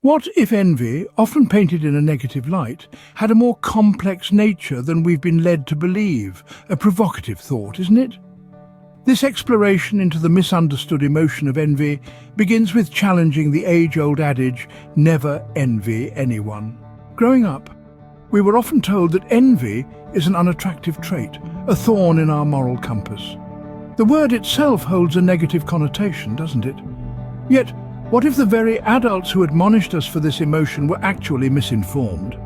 What if envy, often painted in a negative light, had a more complex nature than we've been led to believe? A provocative thought, isn't it? This exploration into the misunderstood emotion of envy begins with challenging the age-old adage, never envy anyone. Growing up, we were often told that envy is an unattractive trait, a thorn in our moral compass. The word itself holds a negative connotation, doesn't it? Yet, what if the very adults who admonished us for this emotion were actually misinformed?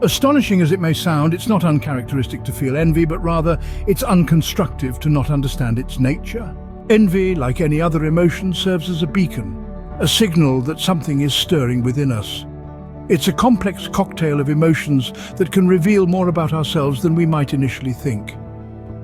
Astonishing as it may sound, it's not uncharacteristic to feel envy, but rather it's unconstructive to not understand its nature. Envy, like any other emotion, serves as a beacon, a signal that something is stirring within us. It's a complex cocktail of emotions that can reveal more about ourselves than we might initially think.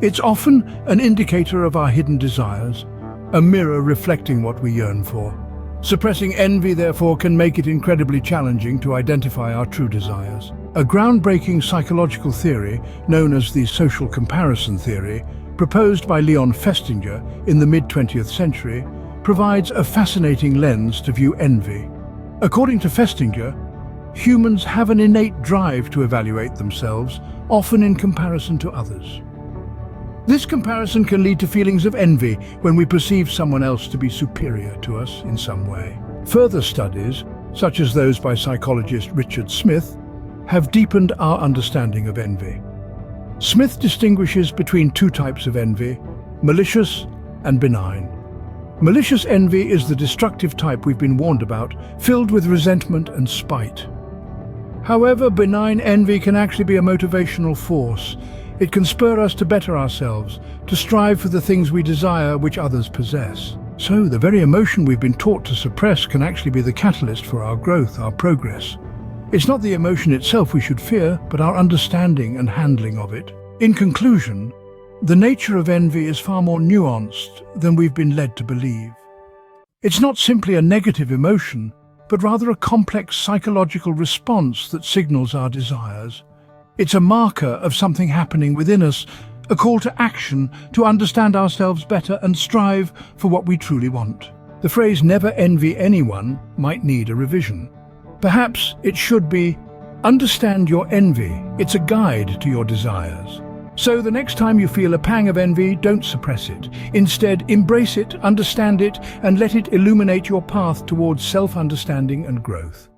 It's often an indicator of our hidden desires, a mirror reflecting what we yearn for. Suppressing envy, therefore, can make it incredibly challenging to identify our true desires. A groundbreaking psychological theory, known as the social comparison theory, proposed by Leon Festinger in the mid-20th century, provides a fascinating lens to view envy. According to Festinger, humans have an innate drive to evaluate themselves, often in comparison to others. This comparison can lead to feelings of envy when we perceive someone else to be superior to us in some way. Further studies, such as those by psychologist Richard Smith, have deepened our understanding of envy. Smith distinguishes between two types of envy, malicious and benign. Malicious envy is the destructive type we've been warned about, filled with resentment and spite. However, benign envy can actually be a motivational force. It can spur us to better ourselves, to strive for the things we desire which others possess. So, the very emotion we've been taught to suppress can actually be the catalyst for our growth, our progress. It's not the emotion itself we should fear, but our understanding and handling of it. In conclusion, the nature of envy is far more nuanced than we've been led to believe. It's not simply a negative emotion, but rather a complex psychological response that signals our desires. It's a marker of something happening within us, a call to action to understand ourselves better and strive for what we truly want. The phrase "never envy anyone" might need a revision. Perhaps it should be, understand your envy. It's a guide to your desires. So the next time you feel a pang of envy, don't suppress it. Instead, embrace it, understand it, and let it illuminate your path towards self-understanding and growth.